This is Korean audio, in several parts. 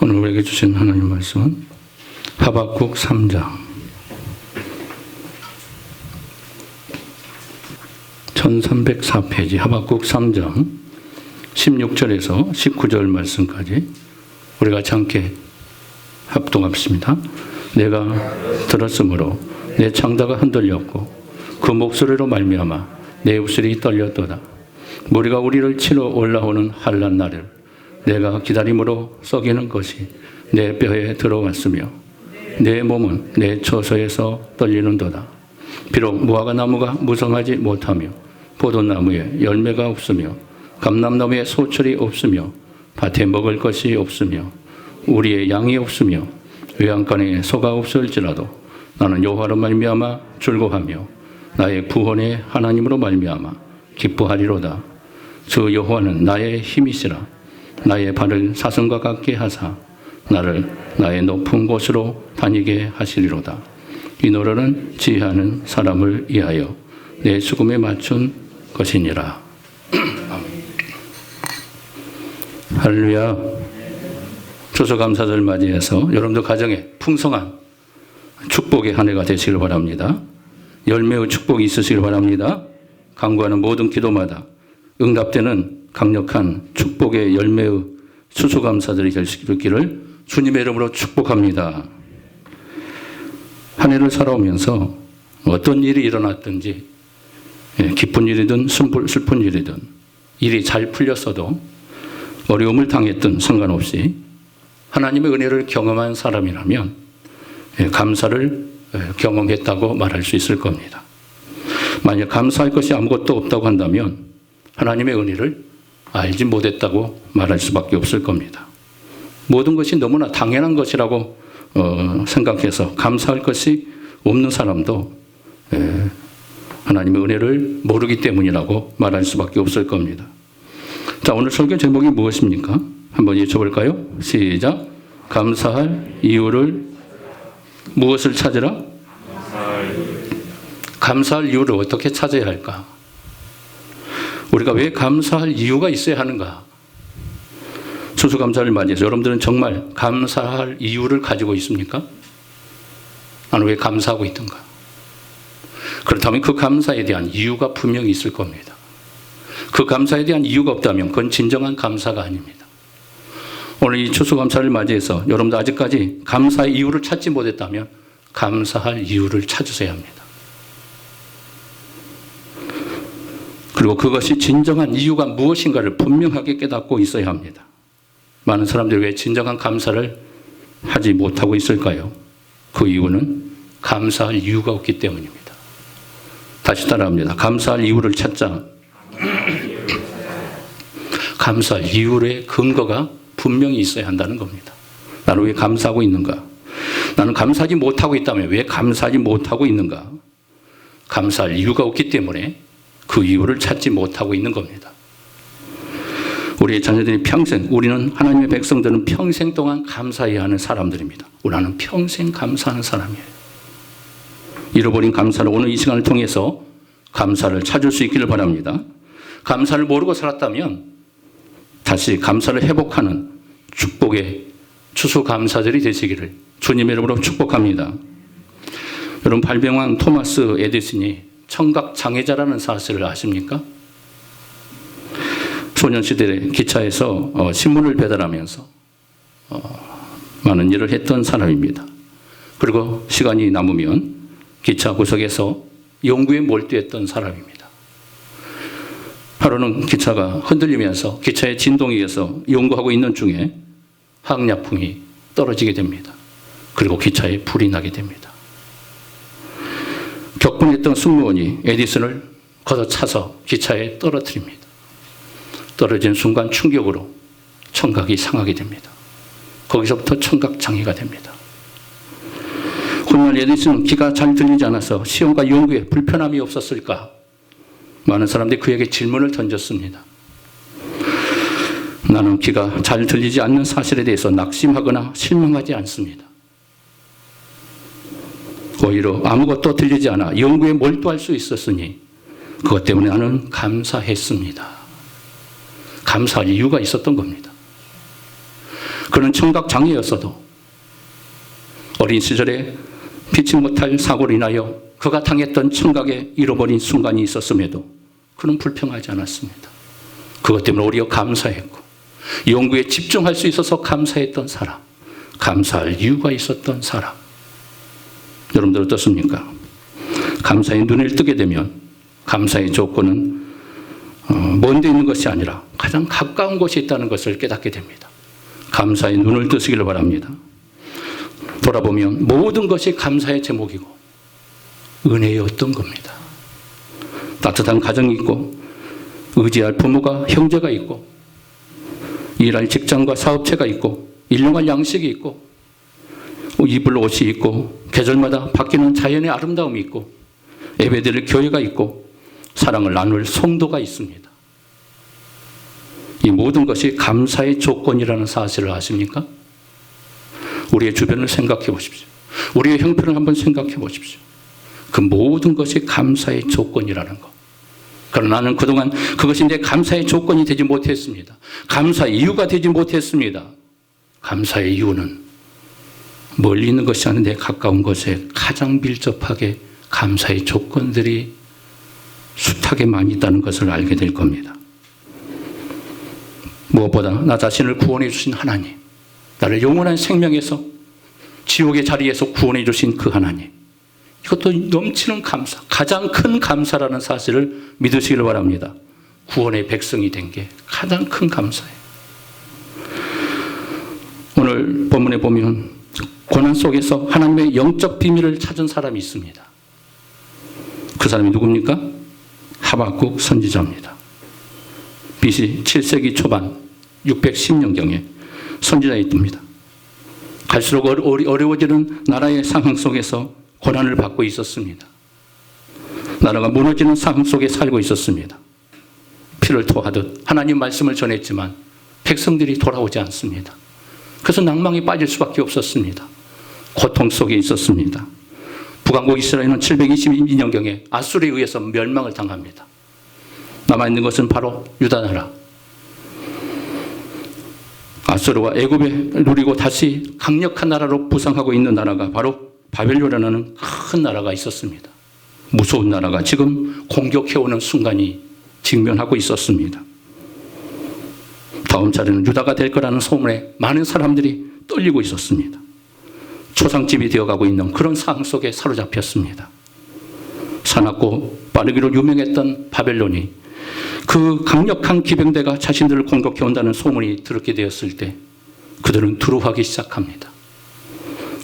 오늘 우리에게 주신 하나님 말씀은 하박국 3장 1304페이지 하박국 3장 16절에서 19절 말씀까지 우리가 함께 합동합시다. 내가 들었으므로 내 창자가 흔들렸고 그 목소리로 말미암아 내 입술이 떨렸도다. 무리가 우리를 치러 올라오는 환난 날을 내가 기다림으로 썩이는 것이 내 뼈에 들어왔으며 내 몸은 내 처소에서 떨리는도다. 비록 무화과 나무가 무성하지 못하며 포도나무에 열매가 없으며 감람나무에 소철이 없으며 밭에 먹을 것이 없으며 우리의 양이 없으며 외양간에 소가 없을지라도 나는 여호와로 말미암아 즐거워하며 나의 구원의 하나님으로 말미암아 기뻐하리로다. 주 여호와는 나의 힘이시라. 나의 발을 사슴과 같게 하사 나를 나의 높은 곳으로 다니게 하시리로다. 이 노래는 지혜하는 사람을 위하여 내 수금에 맞춘 것이니라. 할렐루야. 추수감사절 맞이해서 여러분들 가정에 풍성한 축복의 한 해가 되시길 바랍니다. 열매의 축복이 있으시길 바랍니다. 간구하는 모든 기도마다 응답되는 강력한 축복의 열매의 추수감사절이 될 수 있기를 주님의 이름으로 축복합니다. 한 해를 살아오면서 어떤 일이 일어났든지 기쁜 일이든 슬픈 일이든 일이 잘 풀렸어도 어려움을 당했든 상관없이 하나님의 은혜를 경험한 사람이라면 감사를 경험했다고 말할 수 있을 겁니다. 만약 감사할 것이 아무것도 없다고 한다면 하나님의 은혜를 알지 못했다고 말할 수밖에 없을 겁니다. 모든 것이 너무나 당연한 것이라고 생각해서 감사할 것이 없는 사람도 하나님의 은혜를 모르기 때문이라고 말할 수밖에 없을 겁니다. 자, 오늘 설교 제목이 무엇입니까? 한번 여쭤볼까요? 시작. 감사할 이유를 무엇을 찾으라? 감사할 이유를 어떻게 찾아야 할까? 우리가 왜 감사할 이유가 있어야 하는가? 추수감사를 맞이해서 여러분들은 정말 감사할 이유를 가지고 있습니까? 나는 왜 감사하고 있던가? 그렇다면 그 감사에 대한 이유가 분명히 있을 겁니다. 그 감사에 대한 이유가 없다면 그건 진정한 감사가 아닙니다. 오늘 이 추수감사를 맞이해서 여러분들 아직까지 감사의 이유를 찾지 못했다면 감사할 이유를 찾으셔야 합니다. 그리고 그것이 진정한 이유가 무엇인가를 분명하게 깨닫고 있어야 합니다. 많은 사람들이 왜 진정한 감사를 하지 못하고 있을까요? 그 이유는 감사할 이유가 없기 때문입니다. 다시 따라합니다. 감사할 이유를 찾자. 감사할 이유의 근거가 분명히 있어야 한다는 겁니다. 나는 왜 감사하고 있는가? 나는 감사하지 못하고 있다면 왜 감사하지 못하고 있는가? 감사할 이유가 없기 때문에 그 이유를 찾지 못하고 있는 겁니다. 우리의 자녀들이 평생, 우리는 하나님의 백성들은 평생 동안 감사해야 하는 사람들입니다. 우리는 평생 감사하는 사람이에요. 잃어버린 감사를 오늘 이 시간을 통해서 감사를 찾을 수 있기를 바랍니다. 감사를 모르고 살았다면 다시 감사를 회복하는 축복의 추수감사들이 되시기를 주님의 이름으로 축복합니다. 여러분, 발명왕 토마스 에디슨이 청각장애자라는 사실을 아십니까? 소년시대에 기차에서 신문을 배달하면서 많은 일을 했던 사람입니다. 그리고 시간이 남으면 기차 구석에서 연구에 몰두했던 사람입니다. 하루는 기차가 흔들리면서 기차의 진동에 의해서 연구하고 있는 중에 항약풍이 떨어지게 됩니다. 그리고 기차에 불이 나게 됩니다. 격분했던 승무원이 에디슨을 걷어차서 기차에 떨어뜨립니다. 떨어진 순간 충격으로 청각이 상하게 됩니다. 거기서부터 청각장애가 됩니다. 훗날 에디슨은 귀가 잘 들리지 않아서 시험과 연구에 불편함이 없었을까? 많은 사람들이 그에게 질문을 던졌습니다. 나는 귀가 잘 들리지 않는 사실에 대해서 낙심하거나 실망하지 않습니다. 오히려 아무것도 들리지 않아 연구에 몰두할 수 있었으니 그것 때문에 나는 감사했습니다. 감사할 이유가 있었던 겁니다. 그는 청각 장애였어도 어린 시절에 피치 못할 사고로 인하여 그가 당했던 청각에 잃어버린 순간이 있었음에도 그는 불평하지 않았습니다. 그것 때문에 오히려 감사했고 연구에 집중할 수 있어서 감사했던 사람, 감사할 이유가 있었던 사람. 여러분들 어떻습니까? 감사의 눈을 뜨게 되면 감사의 조건은 먼 데 있는 것이 아니라 가장 가까운 곳에 있다는 것을 깨닫게 됩니다. 감사의 눈을 뜨시기를 바랍니다. 돌아보면 모든 것이 감사의 제목이고 은혜였던 겁니다. 따뜻한 가정이 있고 의지할 부모가 형제가 있고 일할 직장과 사업체가 있고 일용할 양식이 있고 입을 옷이 있고 계절마다 바뀌는 자연의 아름다움이 있고 예배드릴 교회가 있고 사랑을 나눌 성도가 있습니다. 이 모든 것이 감사의 조건이라는 사실을 아십니까? 우리의 주변을 생각해 보십시오. 우리의 형편을 한번 생각해 보십시오. 그 모든 것이 감사의 조건이라는 것. 그러나 나는 그동안 그것이 내 감사의 조건이 되지 못했습니다. 감사의 이유가 되지 못했습니다. 감사의 이유는 멀리 있는 것이 아닌 내 가까운 곳에 가장 밀접하게 감사의 조건들이 숱하게 많이 있다는 것을 알게 될 겁니다. 무엇보다 나 자신을 구원해 주신 하나님, 나를 영원한 생명에서 지옥의 자리에서 구원해 주신 그 하나님, 이것도 넘치는 감사, 가장 큰 감사라는 사실을 믿으시기를 바랍니다. 구원의 백성이 된 게 가장 큰 감사예요. 오늘 본문에 보면 고난 속에서 하나님의 영적 비밀을 찾은 사람이 있습니다. 그 사람이 누굽니까? 하박국 선지자입니다. BC 7세기 초반 610년경에 선지자에 뜹니다. 갈수록 어려워지는 나라의 상황 속에서 고난을 받고 있었습니다. 나라가 무너지는 상황 속에 살고 있었습니다. 피를 토하듯 하나님 말씀을 전했지만 백성들이 돌아오지 않습니다. 그래서 낭망에 빠질 수밖에 없었습니다. 고통 속에 있었습니다. 북왕국 이스라엘은 722년경에 아수르에 의해서 멸망을 당합니다. 남아있는 것은 바로 유다나라. 아수르와 애굽에 누리고 다시 강력한 나라로 부상하고 있는 나라가 바로 바벨론이라는 큰 나라가 있었습니다. 무서운 나라가 지금 공격해오는 순간이 직면하고 있었습니다. 다음 차례는 유다가 될 거라는 소문에 많은 사람들이 떨리고 있었습니다. 초상집이 되어가고 있는 그런 상황 속에 사로잡혔습니다. 사납고 빠르기로 유명했던 바벨론이 그 강력한 기병대가 자신들을 공격해온다는 소문이 들었게 되었을 때 그들은 두려워하기 시작합니다.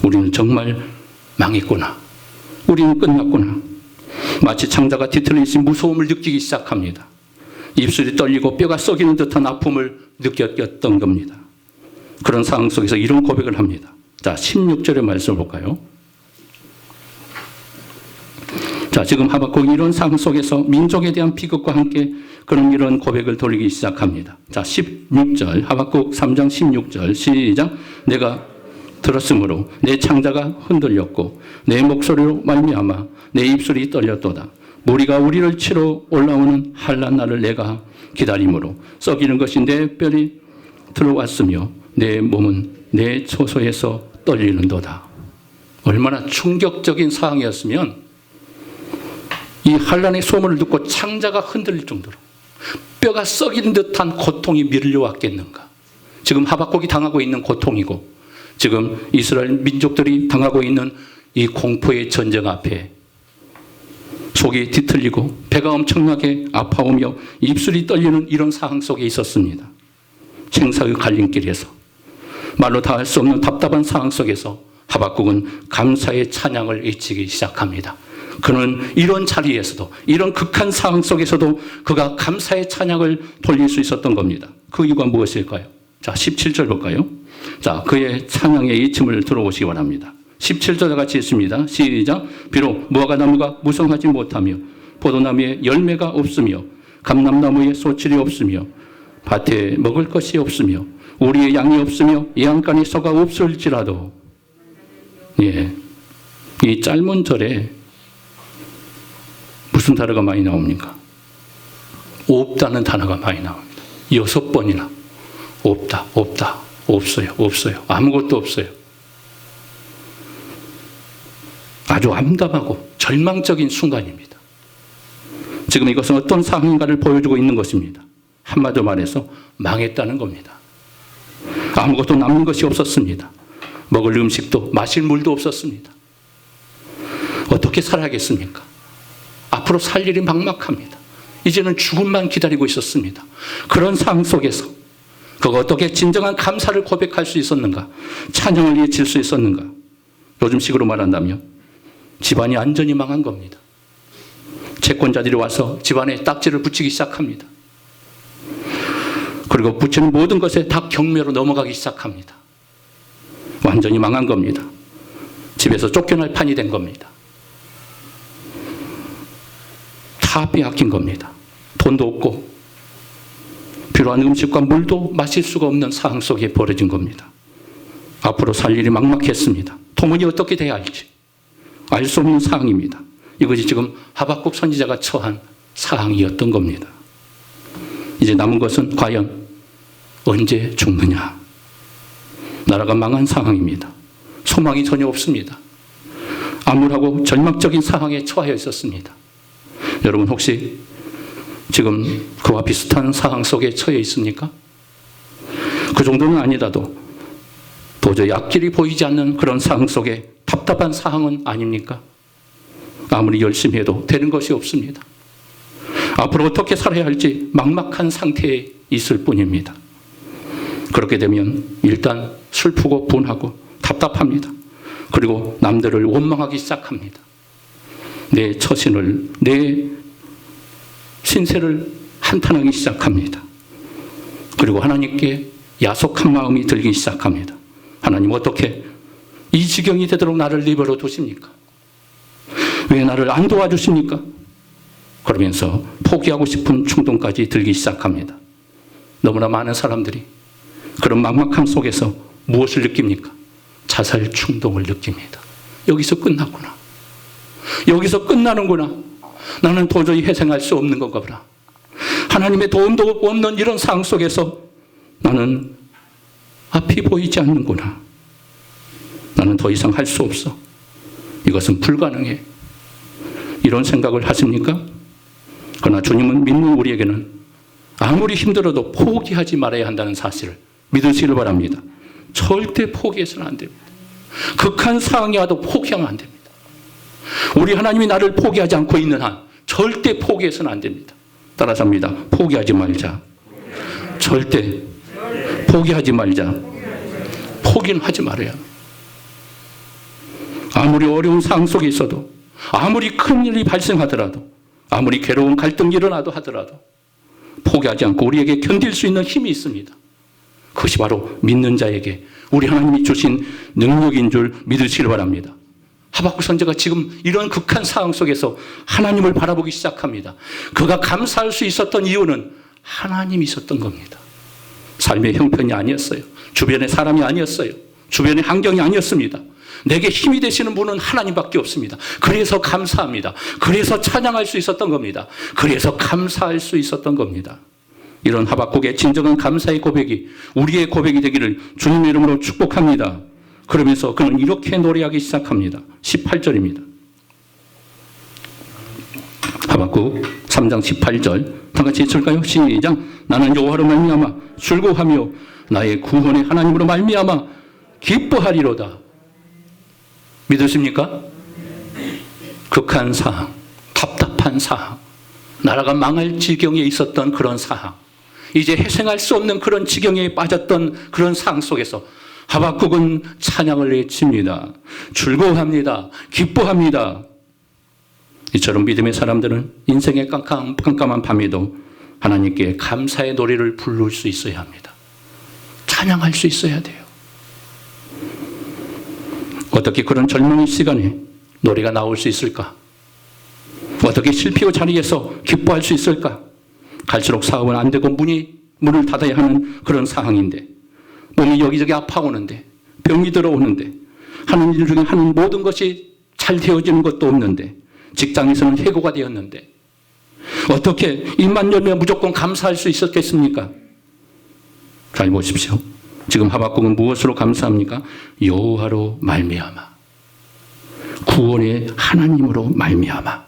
우리는 정말 망했구나. 우리는 끝났구나. 마치 창자가 뒤틀리신 무서움을 느끼기 시작합니다. 입술이 떨리고 뼈가 썩이는 듯한 아픔을 느꼈던 겁니다. 그런 상황 속에서 이런 고백을 합니다. 자, 16절의 말씀을 볼까요? 자, 지금 하박국이 이런 상황 속에서 민족에 대한 비극과 함께 그런 이런 고백을 돌리기 시작합니다. 자, 16절, 하박국 3장 16절, 시작. 내가 들었으므로 내 창자가 흔들렸고 내 목소리로 말미암아 내 입술이 떨렸도다. 무리가 우리를 치러 올라오는 한란 날을 내가 기다림으로 썩이는 것이 내 뼈리 들어왔으며 내 몸은 내 초소에서 떨리는도다. 얼마나 충격적인 상황이었으면 이 한란의 소문을 듣고 창자가 흔들릴 정도로 뼈가 썩이는 듯한 고통이 밀려왔겠는가. 지금 하박국이 당하고 있는 고통이고 지금 이스라엘 민족들이 당하고 있는 이 공포의 전쟁 앞에 속이 뒤틀리고 배가 엄청나게 아파오며 입술이 떨리는 이런 상황 속에 있었습니다. 생사의 갈림길에서 말로 다 할 수 없는 답답한 상황 속에서 하박국은 감사의 찬양을 외치기 시작합니다. 그는 이런 자리에서도 이런 극한 상황 속에서도 그가 감사의 찬양을 돌릴 수 있었던 겁니다. 그 이유가 무엇일까요? 자, 17절 볼까요? 자, 그의 찬양의 이침을 들어보시기 바랍니다. 17절 같이 있습니다. 시작. 비록 무화과나무가 무성하지 못하며 포도나무에 열매가 없으며 감람나무에 소출이 없으며 밭에 먹을 것이 없으며 우리의 양이 없으며 양간에 소가 없을지라도 이 짧은 절에 무슨 단어가 많이 나옵니까? 없다는 단어가 많이 나옵니다. 6번이나 없다, 없다, 없어요. 없어요. 아무것도 없어요. 아주 암담하고 절망적인 순간입니다. 지금 이것은 어떤 상황인가를 보여주고 있는 것입니다. 한마디로 말해서 망했다는 겁니다. 아무것도 남는 것이 없었습니다. 먹을 음식도 마실 물도 없었습니다. 어떻게 살아야겠습니까? 앞으로 살 일이 막막합니다. 이제는 죽음만 기다리고 있었습니다. 그런 상황 속에서 그가 어떻게 진정한 감사를 고백할 수 있었는가? 찬양을 외칠 수 있었는가? 요즘식으로 말한다면 집안이 완전히 망한 겁니다. 채권자들이 와서 집안에 딱지를 붙이기 시작합니다. 그리고 붙이는 모든 것에 다 경매로 넘어가기 시작합니다. 완전히 망한 겁니다. 집에서 쫓겨날 판이 된 겁니다. 다 빼앗긴 겁니다. 돈도 없고 필요한 음식과 물도 마실 수가 없는 상황 속에 벌어진 겁니다. 앞으로 살 일이 막막했습니다. 도문이 어떻게 돼야 할지 알 수 없는 상황입니다. 이것이 지금 하박국 선지자가 처한 상황이었던 겁니다. 이제 남은 것은 과연 언제 죽느냐. 나라가 망한 상황입니다. 소망이 전혀 없습니다. 암울하고 절망적인 상황에 처하여 있었습니다. 여러분 혹시 지금 그와 비슷한 상황 속에 처해 있습니까? 그 정도는 아니라도 도저히 앞길이 보이지 않는 그런 상황 속에 답답한 상황은 아닙니까? 아무리 열심히 해도 되는 것이 없습니다. 앞으로 어떻게 살아야 할지 막막한 상태에 있을 뿐입니다. 그렇게 되면 일단 슬프고 분하고 답답합니다. 그리고 남들을 원망하기 시작합니다. 내 처신을, 내 신세를 한탄하기 시작합니다. 그리고 하나님께 야속한 마음이 들기 시작합니다. 하나님 어떻게 이 지경이 되도록 나를 내버려 두십니까? 왜 나를 안 도와주십니까? 그러면서 포기하고 싶은 충동까지 들기 시작합니다. 너무나 많은 사람들이 그런 막막함 속에서 무엇을 느낍니까? 자살 충동을 느낍니다. 여기서 끝났구나. 여기서 끝나는구나. 나는 도저히 회생할 수 없는 건가 보다. 하나님의 도움도 없는 이런 상황 속에서 나는 앞이 보이지 않는구나. 나는 더 이상 할 수 없어. 이것은 불가능해. 이런 생각을 하십니까? 그러나 주님은 믿는 우리에게는 아무리 힘들어도 포기하지 말아야 한다는 사실을 믿으시길 바랍니다. 절대 포기해서는 안 됩니다. 극한 상황이 와도 포기하면 안 됩니다. 우리 하나님이 나를 포기하지 않고 있는 한 절대 포기해서는 안 됩니다. 따라서 합니다. 포기하지 말자. 절대 포기하지 말자. 포기는 하지 말아야. 아무리 어려운 상황 속에 있어도, 아무리 큰 일이 발생하더라도, 아무리 괴로운 갈등이 일어나도 하더라도 포기하지 않고 우리에게 견딜 수 있는 힘이 있습니다. 그것이 바로 믿는 자에게 우리 하나님이 주신 능력인 줄 믿으시길 바랍니다. 하박국 선지자가 지금 이런 극한 상황 속에서 하나님을 바라보기 시작합니다. 그가 감사할 수 있었던 이유는 하나님이 있었던 겁니다. 삶의 형편이 아니었어요. 주변의 사람이 아니었어요. 주변의 환경이 아니었습니다. 내게 힘이 되시는 분은 하나님밖에 없습니다. 그래서 감사합니다. 그래서 찬양할 수 있었던 겁니다. 그래서 감사할 수 있었던 겁니다. 이런 하박국의 진정한 감사의 고백이 우리의 고백이 되기를 주님의 이름으로 축복합니다. 그러면서 그는 이렇게 노래하기 시작합니다. 18절입니다. 하박국 3장 18절 다 같이 읽을까요? 시작. 나는 여호와로 말미암아 즐거워하며 나의 구원의 하나님으로 말미암아 기뻐하리로다. 믿으십니까? 극한 상황, 답답한 상황, 나라가 망할 지경에 있었던 그런 상황, 이제 회생할 수 없는 그런 지경에 빠졌던 그런 상황 속에서 하박국은 찬양을 외칩니다. 즐거워합니다. 기뻐합니다. 이처럼 믿음의 사람들은 인생의 깜깜한 밤에도 하나님께 감사의 노래를 부를 수 있어야 합니다. 찬양할 수 있어야 돼요. 어떻게 그런 절망의 시간에 노래가 나올 수 있을까? 어떻게 실패의 자리에서 기뻐할 수 있을까? 갈수록 사업은 안 되고 문을 닫아야 하는 그런 상황인데, 몸이 여기저기 아파오는데, 병이 들어오는데, 하는 일 중에 하는 모든 것이 잘 되어지는 것도 없는데, 직장에서는 해고가 되었는데, 어떻게 입만 열면 무조건 감사할 수 있었겠습니까? 잘 보십시오. 지금 하박국은 무엇으로 감사합니까? 여호와로 말미암아, 구원의 하나님으로 말미암아.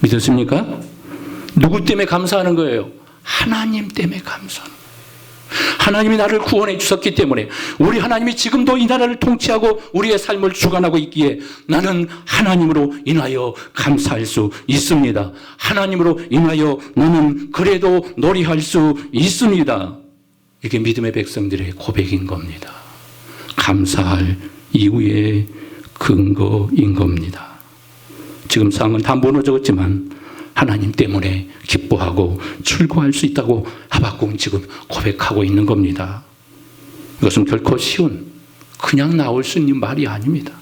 믿으십니까? 누구 때문에 감사하는 거예요? 하나님 때문에 감사하는 거예요. 하나님이 나를 구원해 주셨기 때문에, 우리 하나님이 지금도 이 나라를 통치하고 우리의 삶을 주관하고 있기에 나는 하나님으로 인하여 감사할 수 있습니다. 하나님으로 인하여 나는 그래도 노래할 수 있습니다. 이게 믿음의 백성들의 고백인 겁니다. 감사할 이유의 근거인 겁니다. 지금 상황은 다 무너졌지만 하나님 때문에 기뻐하고 출구할 수 있다고 하박국은 지금 고백하고 있는 겁니다. 이것은 결코 쉬운, 그냥 나올 수 있는 말이 아닙니다.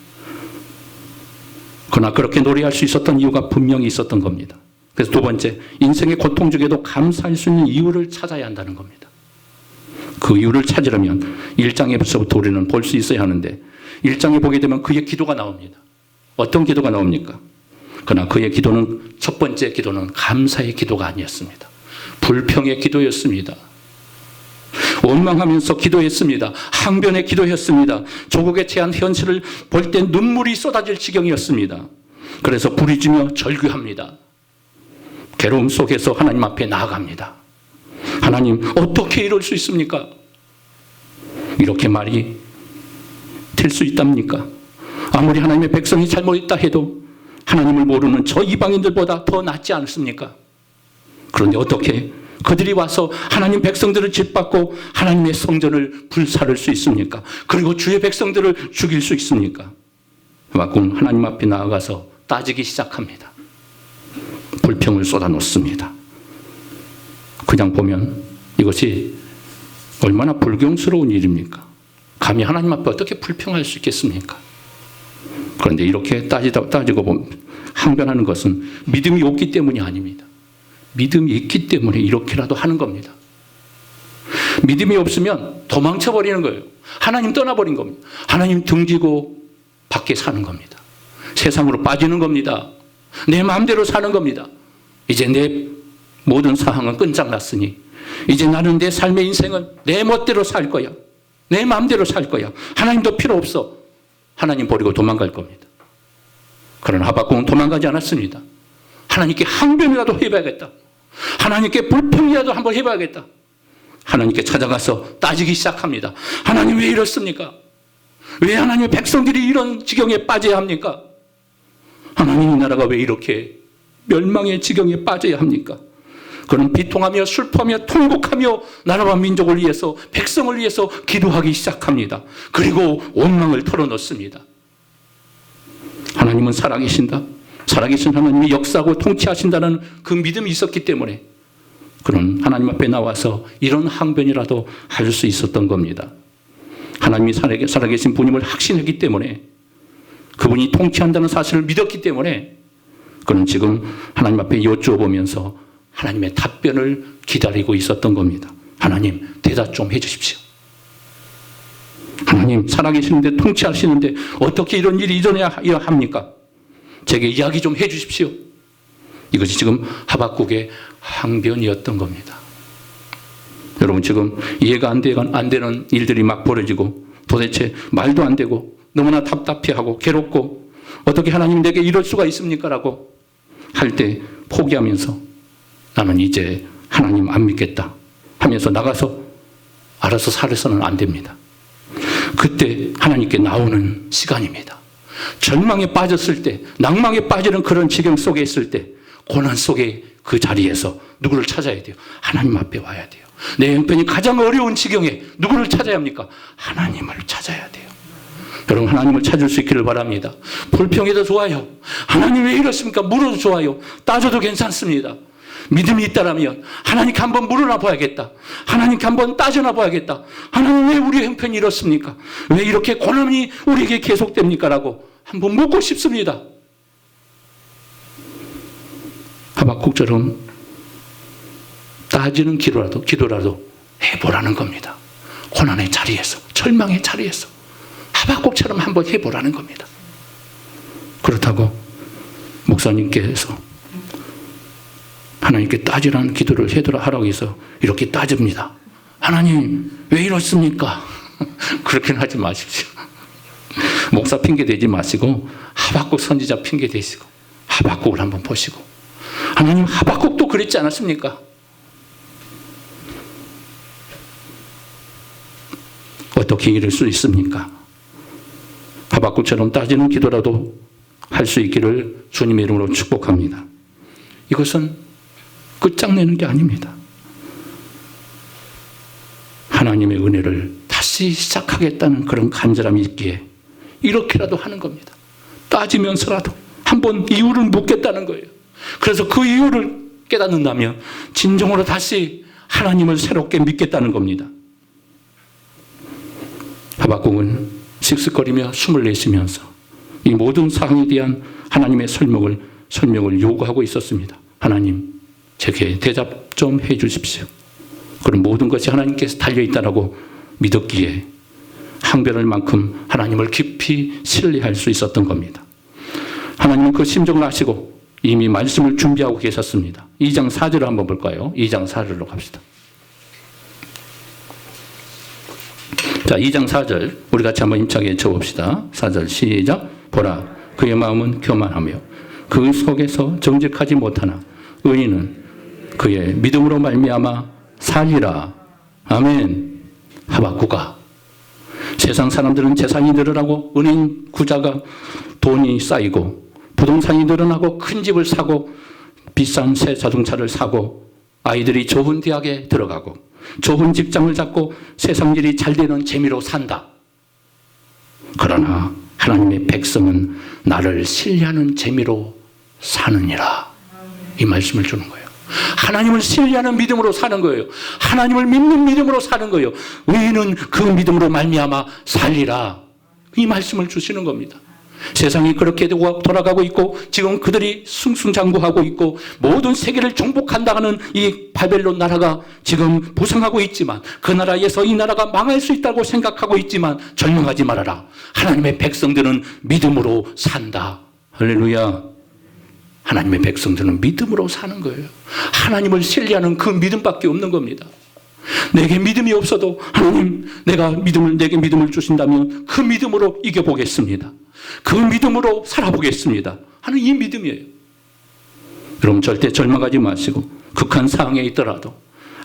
그러나 그렇게 노래할 수 있었던 이유가 분명히 있었던 겁니다. 그래서 두 번째, 인생의 고통 중에도 감사할 수 있는 이유를 찾아야 한다는 겁니다. 그 이유를 찾으려면 1장에서부터 우리는 볼 수 있어야 하는데, 1장에 보게 되면 그의 기도가 나옵니다. 어떤 기도가 나옵니까? 그러나 그의 기도는, 첫 번째 기도는 감사의 기도가 아니었습니다. 불평의 기도였습니다. 원망하면서 기도했습니다. 항변의 기도였습니다. 조국에 처한 현실을 볼 때 눈물이 쏟아질 지경이었습니다. 그래서 부르짖으며 절규합니다. 괴로움 속에서 하나님 앞에 나아갑니다. 하나님, 어떻게 이럴 수 있습니까? 이렇게 말이 될 수 있답니까? 아무리 하나님의 백성이 잘못했다 해도 하나님을 모르는 저 이방인들보다 더 낫지 않습니까? 그런데 어떻게 그들이 와서 하나님 백성들을 짓밟고 하나님의 성전을 불살을 수 있습니까? 그리고 주의 백성들을 죽일 수 있습니까? 하박국은 하나님 앞에 나아가서 따지기 시작합니다. 불평을 쏟아놓습니다. 그냥 보면 이것이 얼마나 불경스러운 일입니까? 감히 하나님 앞에 어떻게 불평할 수 있겠습니까? 그런데 이렇게 따지고 보면 항변하는 것은 믿음이 없기 때문이 아닙니다. 믿음이 있기 때문에 이렇게라도 하는 겁니다. 믿음이 없으면 도망쳐버리는 거예요. 하나님 떠나버린 겁니다. 하나님 등지고 밖에 사는 겁니다. 세상으로 빠지는 겁니다. 내 마음대로 사는 겁니다. 이제 내 모든 사항은 끝장났으니 이제 나는 내 삶의 인생은 내 멋대로 살 거야. 내 마음대로 살 거야. 하나님도 필요 없어. 하나님 버리고 도망갈 겁니다. 그러나 하박국은 도망가지 않았습니다. 하나님께 항변이라도 해봐야겠다. 하나님께 불평이라도 한번 해봐야겠다. 하나님께 찾아가서 따지기 시작합니다. 하나님, 왜 이렇습니까? 왜 하나님의 백성들이 이런 지경에 빠져야 합니까? 하나님, 이 나라가 왜 이렇게 멸망의 지경에 빠져야 합니까? 그는 비통하며 슬퍼하며 통곡하며 나라와 민족을 위해서, 백성을 위해서 기도하기 시작합니다. 그리고 원망을 털어놓습니다. 하나님은 살아계신다. 살아계신 하나님이 역사하고 통치하신다는 그 믿음이 있었기 때문에 그는 하나님 앞에 나와서 이런 항변이라도 할 수 있었던 겁니다. 하나님이 살아계신 분임을 확신했기 때문에, 그분이 통치한다는 사실을 믿었기 때문에 그는 지금 하나님 앞에 여쭈어보면서 하나님의 답변을 기다리고 있었던 겁니다. 하나님, 대답 좀 해주십시오. 하나님, 살아계시는데, 통치하시는데 어떻게 이런 일이 일어나야 합니까? 제게 이야기 좀 해주십시오. 이것이 지금 하박국의 항변이었던 겁니다. 여러분, 지금 이해가 안 되는 일들이 막 벌어지고 도대체 말도 안 되고 너무나 답답해하고 괴롭고 어떻게 하나님 내게 이럴 수가 있습니까? 라고 할 때 포기하면서 나는 이제 하나님 안 믿겠다 하면서 나가서 알아서 살아서는 안 됩니다. 그때 하나님께 나오는 시간입니다. 절망에 빠졌을 때, 낭망에 빠지는 그런 지경 속에 있을 때, 고난 속에 그 자리에서 누구를 찾아야 돼요? 하나님 앞에 와야 돼요. 내 형편이 가장 어려운 지경에 누구를 찾아야 합니까? 하나님을 찾아야 돼요. 여러분, 하나님을 찾을 수 있기를 바랍니다. 불평해도 좋아요. 하나님 왜 이렇습니까? 물어도 좋아요. 따져도 괜찮습니다. 믿음이 있다라면 하나님께 한번 물어나 봐야겠다. 하나님께 한번 따져나 봐야겠다. 하나님, 왜 우리 형편이 이렇습니까? 왜 이렇게 고난이 우리에게 계속됩니까? 라고 한번 묻고 싶습니다. 하박국처럼 따지는 기도라도 해보라는 겁니다. 고난의 자리에서, 절망의 자리에서 하박국처럼 한번 해보라는 겁니다. 그렇다고 목사님께서 하나님께 따지라는 기도를 하라고 해서 이렇게 따집니다. 하나님 왜 이렇습니까? 그렇게는 하지 마십시오. 목사 핑계 대지 마시고 하박국 선지자 핑계 대시고 하박국을 한번 보시고, 하나님 하박국도 그랬지 않았습니까? 어떻게 이럴 수 있습니까? 하박국처럼 따지는 기도라도 할 수 있기를 주님의 이름으로 축복합니다. 이것은 끝장내는 게 아닙니다. 하나님의 은혜를 다시 시작하겠다는 그런 간절함이 있기에 이렇게라도 하는 겁니다. 따지면서라도 한번 이유를 묻겠다는 거예요. 그래서 그 이유를 깨닫는다면 진정으로 다시 하나님을 새롭게 믿겠다는 겁니다. 하박국은 씩씩거리며 숨을 내쉬면서 이 모든 사항에 대한 하나님의 설명을 요구하고 있었습니다. 하나님, 제게 대답 좀 해 주십시오. 그런 모든 것이 하나님께서 달려있다라고 믿었기에 항변할 만큼 하나님을 깊이 신뢰할 수 있었던 겁니다. 하나님은 그 심정을 아시고 이미 말씀을 준비하고 계셨습니다. 2장 4절을 한번 볼까요? 2장 4절로 갑시다. 자, 2장 4절 우리 같이 한번 힘차게 쳐봅시다. 4절 시작. 보라, 그의 마음은 교만하며 그 속에서 정직하지 못하나 의인은 그의 믿음으로 말미암아 살리라. 아멘. 하박국아, 세상 사람들은 재산이 늘어나고 은행 구자가 돈이 쌓이고 부동산이 늘어나고 큰 집을 사고 비싼 새 자동차를 사고 아이들이 좋은 대학에 들어가고 좋은 직장을 잡고 세상 일이 잘 되는 재미로 산다. 그러나 하나님의 백성은 나를 신뢰하는 재미로 사느니라. 이 말씀을 주는 거예요. 하나님을 신뢰하는 믿음으로 사는 거예요. 하나님을 믿는 믿음으로 사는 거예요. 의인은 그 믿음으로 말미암아 살리라. 이 말씀을 주시는 겁니다. 세상이 그렇게 돌아가고 있고 지금 그들이 승승장구하고 있고 모든 세계를 정복한다는 이 바벨론 나라가 지금 부상하고 있지만 그 나라에서 이 나라가 망할 수 있다고 생각하고 있지만 절망하지 말아라. 하나님의 백성들은 믿음으로 산다. 할렐루야. 하나님의 백성들은 믿음으로 사는 거예요. 하나님을 신뢰하는 그 믿음밖에 없는 겁니다. 내게 믿음이 없어도 하나님 내게 믿음을 주신다면 그 믿음으로 이겨보겠습니다. 그 믿음으로 살아보겠습니다 하는 이 믿음이에요. 여러분 절대 절망하지 마시고 극한 상황에 있더라도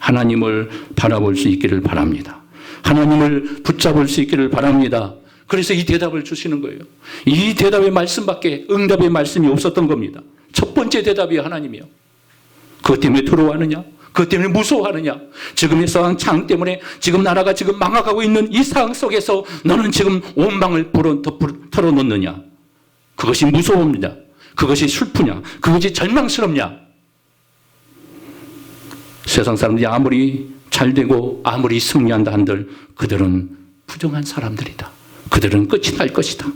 하나님을 바라볼 수 있기를 바랍니다. 하나님을 붙잡을 수 있기를 바랍니다. 그래서 이 대답을 주시는 거예요. 이 대답의 말씀밖에 응답의 말씀이 없었던 겁니다. 첫 번째 대답이 하나님이요. 그것 때문에 두려워하느냐? 그것 때문에 무서워하느냐? 지금의 상황 때문에 지금 나라가 지금 망해가고 있는 이 상황 속에서 너는 지금 온 방을 털어놓느냐? 그것이 무서움이냐? 그것이 슬프냐? 그것이 절망스럽냐? 세상 사람들이 아무리 잘되고 아무리 승리한다 한들 그들은 부정한 사람들이다. 그들은 끝이 날 것이다.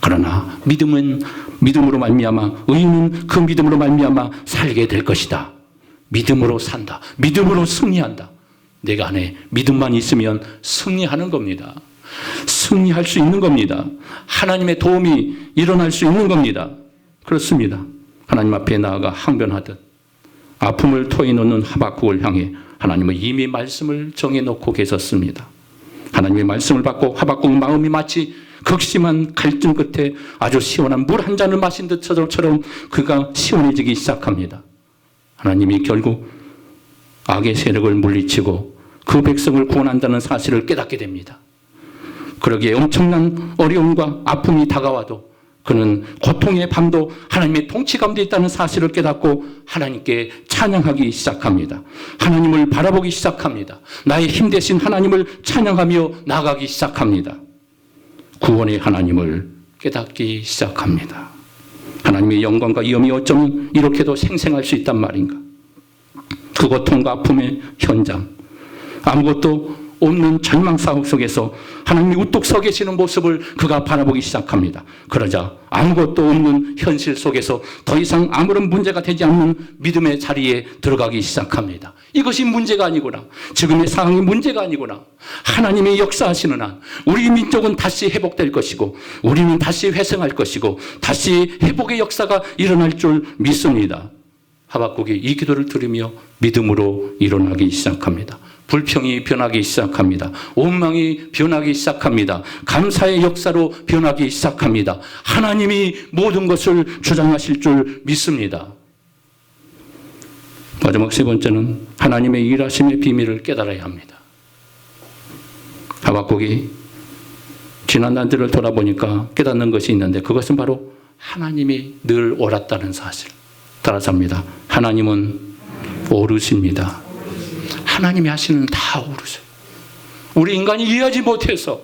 그러나 믿음으로 말미암아 의인은 그 믿음으로 말미암아 살게 될 것이다. 믿음으로 산다. 믿음으로 승리한다. 내가 안에 믿음만 있으면 승리하는 겁니다. 승리할 수 있는 겁니다. 하나님의 도움이 일어날 수 있는 겁니다. 그렇습니다. 하나님 앞에 나아가 항변하듯 아픔을 토해 놓는 하박국을 향해 하나님은 이미 말씀을 정해놓고 계셨습니다. 하나님의 말씀을 받고 하박국 마음이 마치 극심한 갈등 끝에 아주 시원한 물 한 잔을 마신 듯처럼 그가 시원해지기 시작합니다. 하나님이 결국 악의 세력을 물리치고 그 백성을 구원한다는 사실을 깨닫게 됩니다. 그러기에 엄청난 어려움과 아픔이 다가와도 그는 고통의 밤도 하나님의 통치 가운데 있다는 사실을 깨닫고 하나님께 찬양하기 시작합니다. 하나님을 바라보기 시작합니다. 나의 힘 대신 하나님을 찬양하며 나아가기 시작합니다. 구원의 하나님을 깨닫기 시작합니다. 하나님의 영광과 위엄이 어쩌면 이렇게도 생생할 수 있단 말인가? 그 고통과 아픔의 현장, 아무것도 없는 절망 상황 속에서 하나님이 우뚝 서 계시는 모습을 그가 바라보기 시작합니다. 그러자 아무것도 없는 현실 속에서 더 이상 아무런 문제가 되지 않는 믿음의 자리에 들어가기 시작합니다. 이것이 문제가 아니구나. 지금의 상황이 문제가 아니구나. 하나님의 역사하시는 한 우리 민족은 다시 회복될 것이고 우리는 다시 회생할 것이고 다시 회복의 역사가 일어날 줄 믿습니다. 하박국이 이 기도를 들으며 믿음으로 일어나기 시작합니다. 불평이 변하기 시작합니다. 원망이 변하기 시작합니다. 감사의 역사로 변하기 시작합니다. 하나님이 모든 것을 주장하실 줄 믿습니다. 마지막 세 번째는 하나님의 일하심의 비밀을 깨달아야 합니다. 하박국이 지난 날들을 돌아보니까 깨닫는 것이 있는데 그것은 바로 하나님이 늘 옳았다는 사실. 따라서 합니다. 하나님은 옳으십니다. 하나님이 하시는 다 옳으세요. 우리 인간이 이해하지 못해서.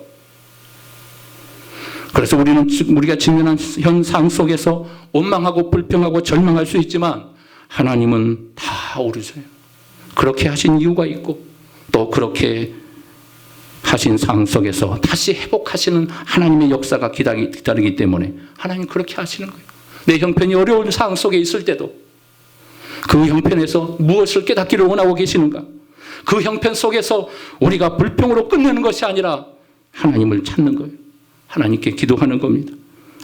그래서 우리가 직면한 현상 속에서 원망하고 불평하고 절망할 수 있지만 하나님은 다 옳으세요. 그렇게 하신 이유가 있고 또 그렇게 하신 상황 속에서 다시 회복하시는 하나님의 역사가 기다리기 때문에 하나님 그렇게 하시는 거예요. 내 형편이 어려운 상황 속에 있을 때도 그 형편에서 무엇을 깨닫기를 원하고 계시는가? 그 형편 속에서 우리가 불평으로 끝내는 것이 아니라 하나님을 찾는 거예요. 하나님께 기도하는 겁니다.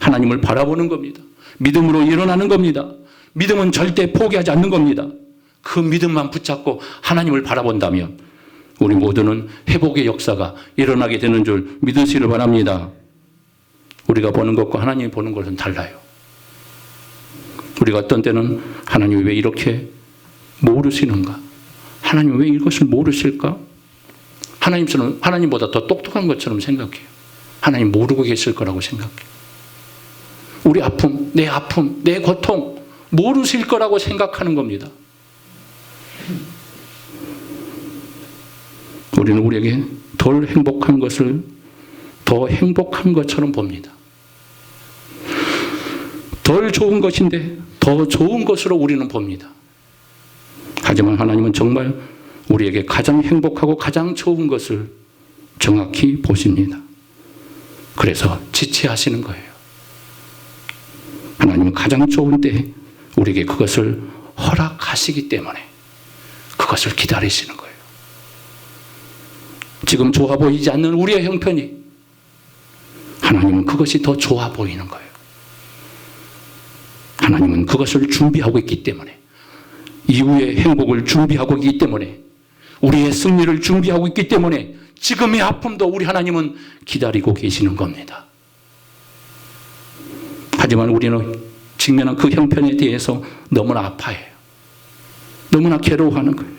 하나님을 바라보는 겁니다. 믿음으로 일어나는 겁니다. 믿음은 절대 포기하지 않는 겁니다. 그 믿음만 붙잡고 하나님을 바라본다면 우리 모두는 회복의 역사가 일어나게 되는 줄 믿으시길 바랍니다. 우리가 보는 것과 하나님이 보는 것은 달라요. 우리가 어떤 때는 하나님이 왜 이렇게 모르시는가? 하나님 왜 이것을 모르실까? 하나님보다 더 똑똑한 것처럼 생각해요. 하나님 모르고 계실 거라고 생각해요. 우리 아픔, 내 고통 모르실 거라고 생각하는 겁니다. 우리는 우리에게 덜 행복한 것을 더 행복한 것처럼 봅니다. 덜 좋은 것인데 더 좋은 것으로 우리는 봅니다. 하지만 하나님은 정말 우리에게 가장 행복하고 가장 좋은 것을 정확히 보십니다. 그래서 지체하시는 거예요. 하나님은 가장 좋은 때 우리에게 그것을 허락하시기 때문에 그것을 기다리시는 거예요. 지금 좋아 보이지 않는 우리의 형편이 하나님은 그것이 더 좋아 보이는 거예요. 하나님은 그것을 준비하고 있기 때문에 이후의 행복을 준비하고 있기 때문에 우리의 승리를 준비하고 있기 때문에 지금의 아픔도 우리 하나님은 기다리고 계시는 겁니다. 하지만 우리는 직면한 그 형편에 대해서 너무나 아파해요. 너무나 괴로워하는 거예요.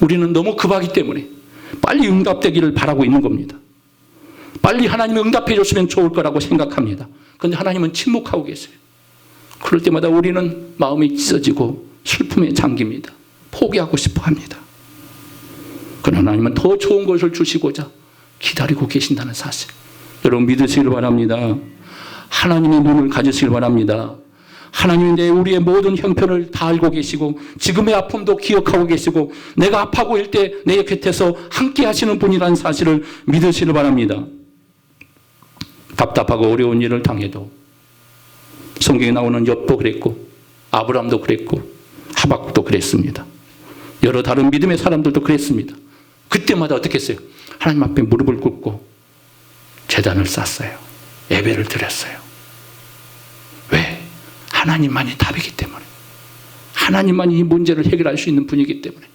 우리는 너무 급하기 때문에 빨리 응답되기를 바라고 있는 겁니다. 빨리 하나님이 응답해 줬으면 좋을 거라고 생각합니다. 그런데 하나님은 침묵하고 계세요. 그럴 때마다 우리는 마음이 찢어지고 슬픔에 잠깁니다. 포기하고 싶어 합니다. 그러나 하나님은 더 좋은 것을 주시고자 기다리고 계신다는 사실. 여러분 믿으시길 바랍니다. 하나님의 눈을 가지시길 바랍니다. 하나님이 우리의 모든 형편을 다 알고 계시고 지금의 아픔도 기억하고 계시고 내가 아파고 일 때 내 곁에서 함께 하시는 분이라는 사실을 믿으시길 바랍니다. 답답하고 어려운 일을 당해도 성경에 나오는 욥도 그랬고 아브라함도 그랬고 하박국도 그랬습니다. 여러 다른 믿음의 사람들도 그랬습니다. 그때마다 어떻게 했어요? 하나님 앞에 무릎을 꿇고 제단을 쌓았어요. 예배를 드렸어요. 왜? 하나님만이 답이기 때문에, 하나님만이 이 문제를 해결할 수 있는 분이기 때문에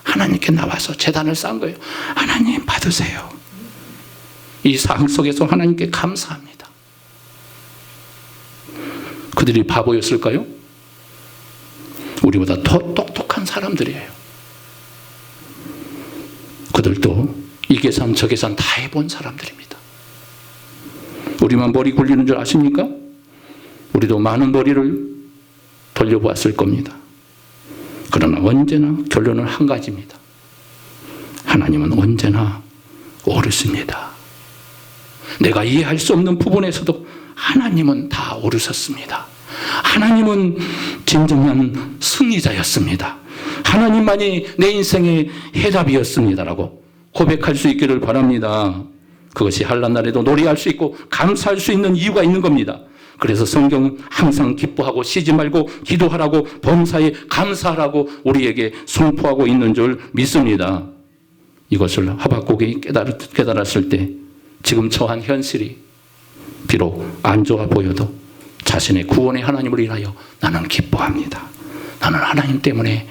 하나님께 나와서 제단을 쌓은 거예요. 하나님 받으세요. 이 상황 속에서 하나님께 감사합니다. 그들이 바보였을까요? 우리보다 더 똑똑한 사람들이에요. 그들도 이 계산 저 계산 다 해본 사람들입니다. 우리만 머리 굴리는 줄 아십니까? 우리도 많은 머리를 돌려보았을 겁니다. 그러나 언제나 결론은 한 가지입니다. 하나님은 언제나 옳으십니다. 내가 이해할 수 없는 부분에서도 하나님은 다 옳으셨습니다. 하나님은 진정한 승리자였습니다. 하나님만이 내 인생의 해답이었습니다라고 고백할 수 있기를 바랍니다. 그것이 한란 날에도 노래할 수 있고 감사할 수 있는 이유가 있는 겁니다. 그래서 성경은 항상 기뻐하고 쉬지 말고 기도하라고 범사에 감사하라고 우리에게 선포하고 있는 줄 믿습니다. 이것을 하박국이 깨달았을 때 지금 처한 현실이 비록 안 좋아 보여도 자신의 구원의 하나님을 인하여 나는 기뻐합니다. 나는 하나님 때문에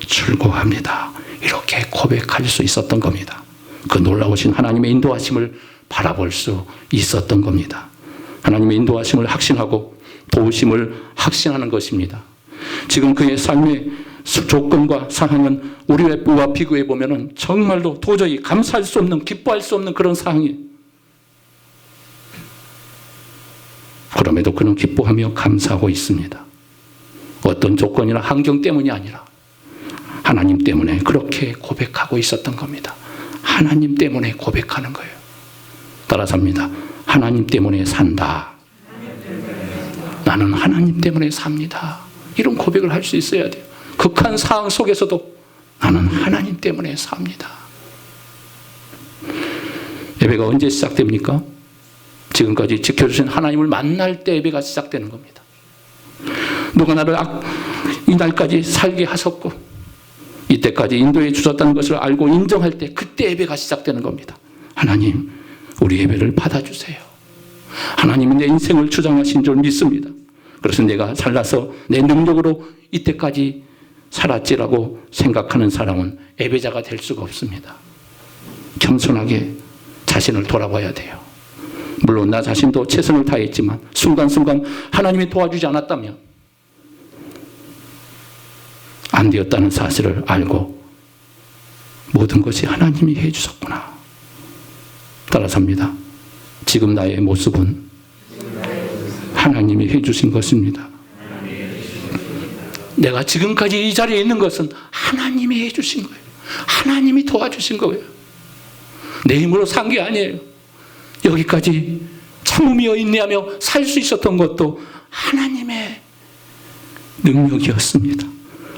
즐거워합니다. 이렇게 고백할 수 있었던 겁니다. 그 놀라우신 하나님의 인도하심을 바라볼 수 있었던 겁니다. 하나님의 인도하심을 확신하고 도우심을 확신하는 것입니다. 지금 그의 삶의 조건과 상황은 우리와 비교해 보면 정말로 도저히 감사할 수 없는, 기뻐할 수 없는 그런 상황이에요. 그럼에도 그는 기뻐하며 감사하고 있습니다. 어떤 조건이나 환경 때문이 아니라 하나님 때문에 그렇게 고백하고 있었던 겁니다. 하나님 때문에 고백하는 거예요. 따라서 합니다. 하나님 때문에 산다. 나는 하나님 때문에 삽니다. 이런 고백을 할 수 있어야 돼요. 극한 상황 속에서도 나는 하나님 때문에 삽니다. 예배가 언제 시작됩니까? 지금까지 지켜주신 하나님을 만날 때 예배가 시작되는 겁니다. 누가 나를 이 날까지 살게 하셨고 이때까지 인도해 주셨다는 것을 알고 인정할 때 그때 예배가 시작되는 겁니다. 하나님, 우리 예배를 받아주세요. 하나님이 내 인생을 주장하신 줄 믿습니다. 그래서 내가 잘나서 내 능력으로 이때까지 살았지라고 생각하는 사람은 예배자가 될 수가 없습니다. 겸손하게 자신을 돌아봐야 돼요. 물론 나 자신도 최선을 다했지만 순간순간 하나님이 도와주지 않았다면 안 되었다는 사실을 알고 모든 것이 하나님이 해주셨구나. 따라서 합니다. 지금 나의 모습은 하나님이 해주신 것입니다. 내가 지금까지 이 자리에 있는 것은 하나님이 해주신 거예요. 하나님이 도와주신 거예요. 내 힘으로 산 게 아니에요. 여기까지 참으며 인내하며 살 수 있었던 것도 하나님의 능력이었습니다.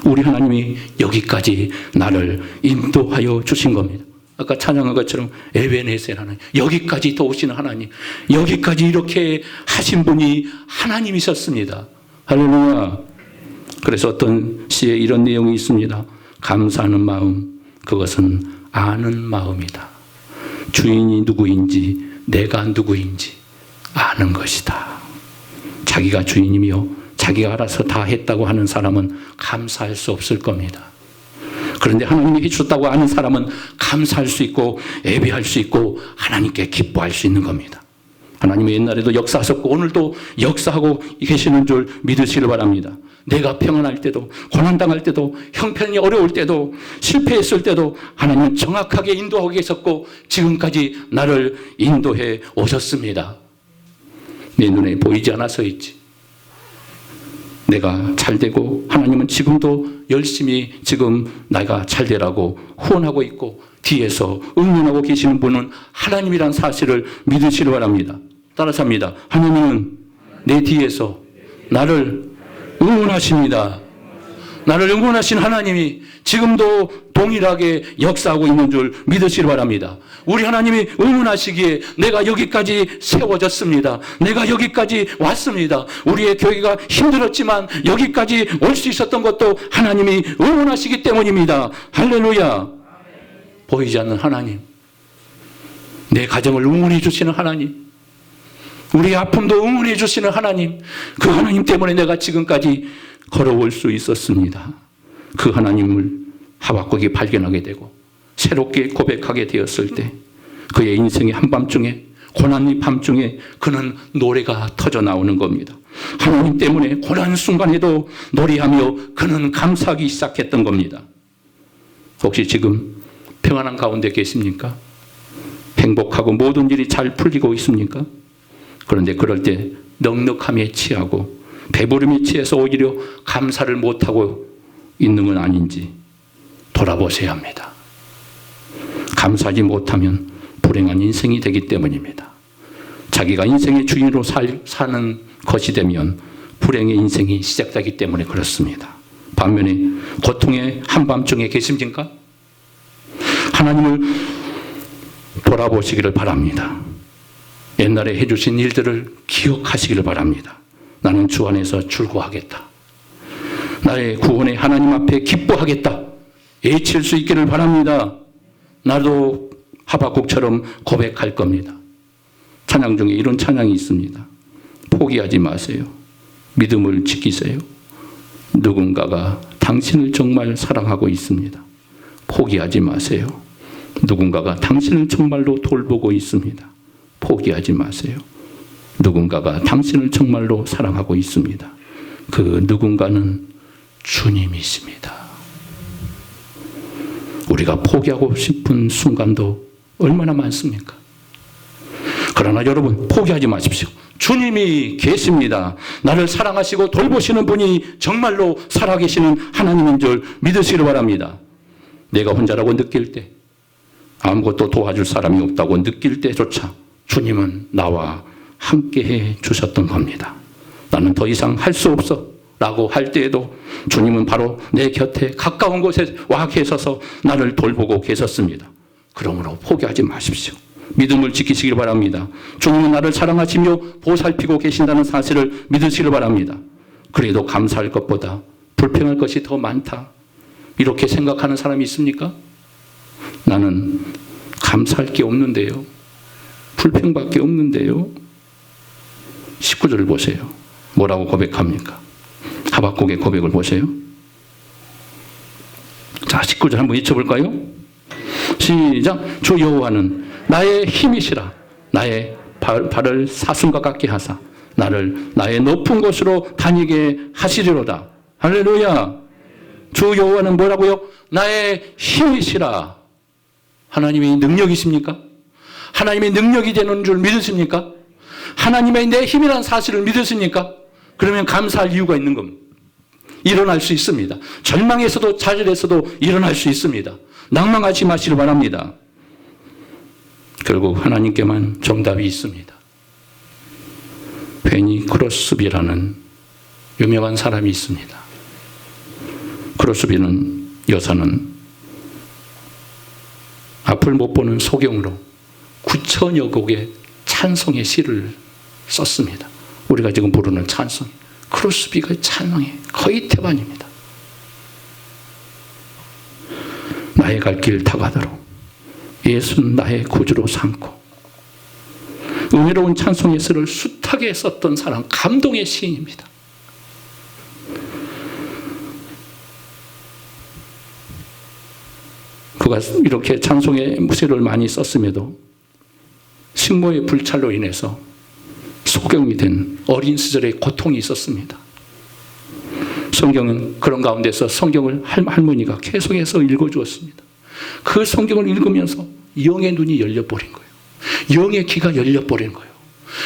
우리 하나님이 여기까지 나를 인도하여 주신 겁니다. 아까 찬양한 것처럼 에베네셀 하나님, 여기까지 도우시는 하나님, 여기까지 이렇게 하신 분이 하나님이셨습니다. 할렐루야. 그래서 어떤 시에 이런 내용이 있습니다. 감사하는 마음, 그것은 아는 마음이다. 주인이 누구인지 내가 누구인지 아는 것이다. 자기가 주인이며 자기가 알아서 다 했다고 하는 사람은 감사할 수 없을 겁니다. 그런데 하나님이 해주셨다고 하는 사람은 감사할 수 있고 예배할 수 있고 하나님께 기뻐할 수 있는 겁니다. 하나님이 옛날에도 역사하셨고 오늘도 역사하고 계시는 줄 믿으시길 바랍니다. 내가 평안할 때도 고난당할 때도 형편이 어려울 때도 실패했을 때도 하나님은 정확하게 인도하고 계셨고 지금까지 나를 인도해 오셨습니다. 내 눈에 보이지 않아서있지. 내가 잘되고 하나님은 지금도 열심히 지금 내가 잘되라고 후원하고 있고 뒤에서 응원하고 계시는 분은 하나님이란 사실을 믿으시기 바랍니다. 따라서 합니다. 하나님은 내 뒤에서 나를 응원하십니다. 나를 응원하신 하나님이 지금도 동일하게 역사하고 있는 줄 믿으시기 바랍니다. 우리 하나님이 응원하시기에 내가 여기까지 세워졌습니다. 내가 여기까지 왔습니다. 우리의 교회가 힘들었지만 여기까지 올 수 있었던 것도 하나님이 응원하시기 때문입니다. 할렐루야. 보이지 않는 하나님, 내 가정을 응원해 주시는 하나님, 우리의 아픔도 응원해 주시는 하나님, 그 하나님 때문에 내가 지금까지 걸어올 수 있었습니다. 그 하나님을 하박국이 발견하게 되고 새롭게 고백하게 되었을 때 그의 인생의 한밤중에 고난의 밤중에 그는 노래가 터져 나오는 겁니다. 하나님 때문에 고난 순간에도 노래하며 그는 감사하기 시작했던 겁니다. 혹시 지금 평안한 가운데 계십니까? 행복하고 모든 일이 잘 풀리고 있습니까? 그런데 그럴 때 넉넉함에 취하고 배부름에 취해서 오히려 감사를 못하고 있는 건 아닌지 돌아보셔야 합니다. 감사하지 못하면 불행한 인생이 되기 때문입니다. 자기가 인생의 주인으로 사는 것이 되면 불행의 인생이 시작되기 때문에 그렇습니다. 반면에 고통의 한밤중에 계십니까? 하나님을 돌아보시기를 바랍니다. 옛날에 해주신 일들을 기억하시기를 바랍니다. 나는 주 안에서 출구하겠다. 나의 구원의 하나님 앞에 기뻐하겠다. 외칠 수 있기를 바랍니다. 나도 하박국처럼 고백할 겁니다. 찬양 중에 이런 찬양이 있습니다. 포기하지 마세요. 믿음을 지키세요. 누군가가 당신을 정말 사랑하고 있습니다. 포기하지 마세요. 누군가가 당신을 정말로 돌보고 있습니다. 포기하지 마세요. 누군가가 당신을 정말로 사랑하고 있습니다. 그 누군가는 주님이십니다. 우리가 포기하고 싶은 순간도 얼마나 많습니까? 그러나 여러분, 포기하지 마십시오. 주님이 계십니다. 나를 사랑하시고 돌보시는 분이 정말로 살아계시는 하나님인 줄 믿으시길 바랍니다. 내가 혼자라고 느낄 때, 아무것도 도와줄 사람이 없다고 느낄 때조차 주님은 나와 함께해 주셨던 겁니다. 나는 더 이상 할 수 없어 라고 할 때에도 주님은 바로 내 곁에 가까운 곳에 와 계셔서 나를 돌보고 계셨습니다. 그러므로 포기하지 마십시오. 믿음을 지키시길 바랍니다. 주님은 나를 사랑하시며 보살피고 계신다는 사실을 믿으시길 바랍니다. 그래도 감사할 것보다 불평할 것이 더 많다, 이렇게 생각하는 사람이 있습니까? 나는 감사할 게 없는데요, 불평밖에 없는데요. 19절 보세요. 뭐라고 고백합니까? 하박국의 고백을 보세요. 자, 19절 한번 읽어볼까요? 시작. 주 여호와는 나의 힘이시라. 나의 발을 사슴과 같게 하사 나를 나의 높은 곳으로 다니게 하시리로다. 할렐루야. 주 여호와는 뭐라고요? 나의 힘이시라. 하나님의 능력이십니까? 하나님의 능력이 되는 줄 믿으십니까? 하나님의 내 힘이라는 사실을 믿으십니까? 그러면 감사할 이유가 있는 겁니다. 일어날 수 있습니다. 절망에서도 좌절에서도 일어날 수 있습니다. 낭망하지 마시길 바랍니다. 결국 하나님께만 정답이 있습니다. 베니 크로스비라는 유명한 사람이 있습니다. 크로스비는 여사는 앞을 못 보는 소경으로 9천여 곡의 찬송의 시를 썼습니다. 우리가 지금 부르는 찬송, 크로스비가 찬송의 거의 태반입니다. 나의 갈 길 다가도록 예수는 나의 구주로 삼고, 은혜로운 찬송의 시를 숱하게 썼던 사람, 감동의 시인입니다. 그가 이렇게 찬송의 시를 많이 썼음에도 식모의 불찰로 인해서 소경이 된 어린 시절의 고통이 있었습니다. 성경은 그런 가운데서 성경을 할머니가 계속해서 읽어주었습니다. 그 성경을 읽으면서 영의 눈이 열려버린 거예요. 영의 귀가 열려버린 거예요.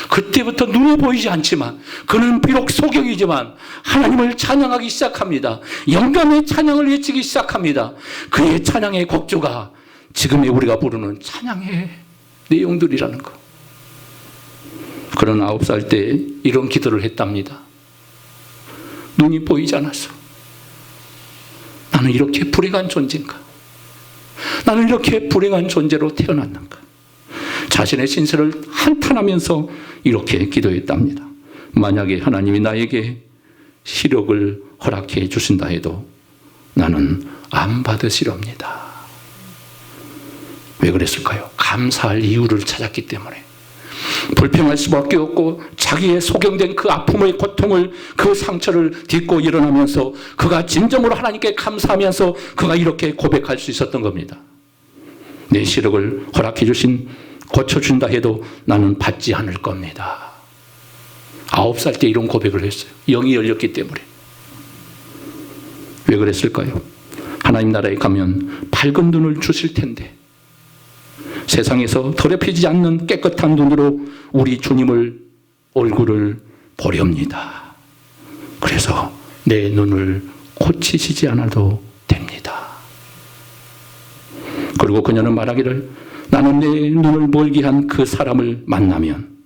그때부터 눈에 보이지 않지만 그는 비록 소경이지만 하나님을 찬양하기 시작합니다. 영감의 찬양을 외치기 시작합니다. 그의 찬양의 곡조가 지금의 우리가 부르는 찬양의 내용들이라는 것. 그런 9살 때 이런 기도를 했답니다. 눈이 보이지 않았어. 나는 이렇게 불행한 존재인가? 나는 이렇게 불행한 존재로 태어났는가? 자신의 신세를 한탄하면서 이렇게 기도했답니다. 만약에 하나님이 나에게 시력을 허락해 주신다 해도 나는 안 받으시렵니다. 왜 그랬을까요? 감사할 이유를 찾았기 때문에. 불평할 수밖에 없고 자기의 소경된 그 아픔의 고통을, 그 상처를 딛고 일어나면서 그가 진정으로 하나님께 감사하면서 그가 이렇게 고백할 수 있었던 겁니다. 내 시력을 허락해 주신, 고쳐준다 해도 나는 받지 않을 겁니다. 9살 때 이런 고백을 했어요. 영이 열렸기 때문에. 왜 그랬을까요? 하나님 나라에 가면 밝은 눈을 주실 텐데 세상에서 더럽히지 않는 깨끗한 눈으로 우리 주님을, 얼굴을 보렵니다. 그래서 내 눈을 고치시지 않아도 됩니다. 그리고 그녀는 말하기를, 나는 내 눈을 멀게 한 그 사람을 만나면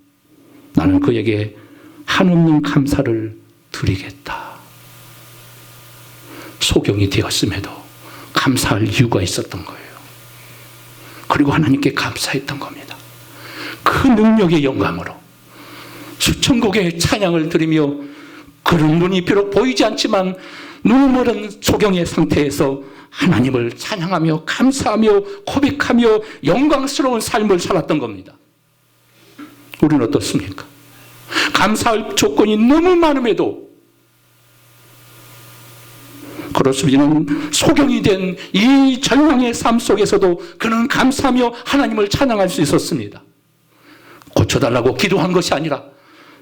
나는 그에게 한없는 감사를 드리겠다. 소경이 되었음에도 감사할 이유가 있었던 거예요. 그리고 하나님께 감사했던 겁니다. 그 능력의 영광으로 수천 곡의 찬양을 드리며, 그런 눈이 비록 보이지 않지만 눈 멀은 소경의 상태에서 하나님을 찬양하며 감사하며 고백하며 영광스러운 삶을 살았던 겁니다. 우리는 어떻습니까? 감사할 조건이 너무 많음에도 그렇습니다. 소경이 된 이 절망의 삶 속에서도 그는 감사하며 하나님을 찬양할 수 있었습니다. 고쳐달라고 기도한 것이 아니라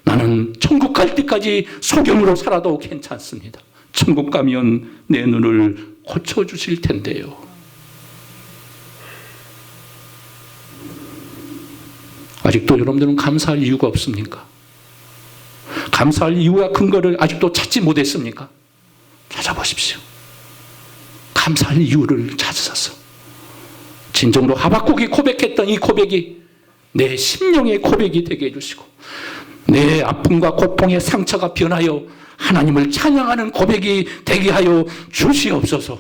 나는 천국 갈 때까지 소경으로 살아도 괜찮습니다. 천국 가면 내 눈을 고쳐주실 텐데요. 아직도 여러분들은 감사할 이유가 없습니까? 감사할 이유와 근거를 아직도 찾지 못했습니까? 찾아보십시오. 감사할 이유를 찾으셔서 진정으로 하박국이 고백했던 이 고백이 내 심령의 고백이 되게 해주시고 내 아픔과 고통의 상처가 변하여 하나님을 찬양하는 고백이 되게 하여 주시옵소서.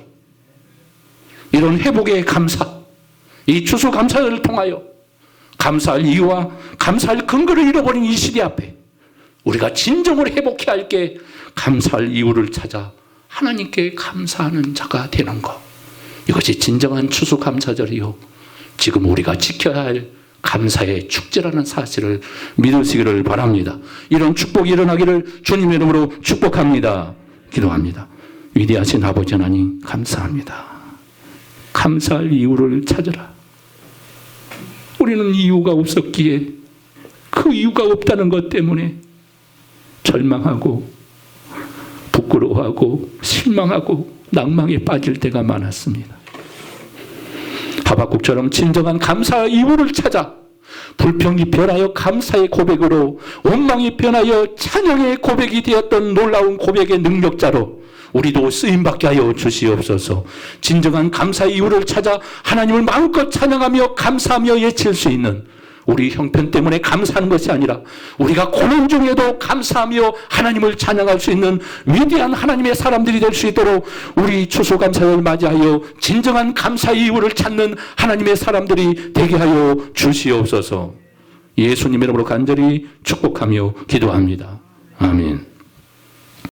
이런 회복의 감사, 이 추수감사를 통하여 감사할 이유와 감사할 근거를 잃어버린 이 시대 앞에 우리가 진정으로 회복해야 할 게 감사할 이유를 찾아 하나님께 감사하는 자가 되는 것. 이것이 진정한 추수감사절이요, 지금 우리가 지켜야 할 감사의 축제라는 사실을 믿으시기를 바랍니다. 이런 축복이 일어나기를 주님의 이름으로 축복합니다. 기도합니다. 위대하신 아버지 하나님 감사합니다. 감사할 이유를 찾으라. 우리는 이유가 없었기에 그 이유가 없다는 것 때문에 절망하고 부끄러워하고 실망하고 낭망에 빠질 때가 많았습니다. 하박국처럼 진정한 감사의 이유를 찾아 불평이 변하여 감사의 고백으로, 원망이 변하여 찬양의 고백이 되었던 놀라운 고백의 능력자로 우리도 쓰임받게 하여 주시옵소서. 진정한 감사의 이유를 찾아 하나님을 마음껏 찬양하며 감사하며 외칠 수 있는, 우리 형편 때문에 감사하는 것이 아니라 우리가 고난 중에도 감사하며 하나님을 찬양할 수 있는 위대한 하나님의 사람들이 될 수 있도록 우리 추수감사를 맞이하여 진정한 감사의 이유를 찾는 하나님의 사람들이 되게 하여 주시옵소서. 예수님의 이름으로 간절히 축복하며 기도합니다. 아멘.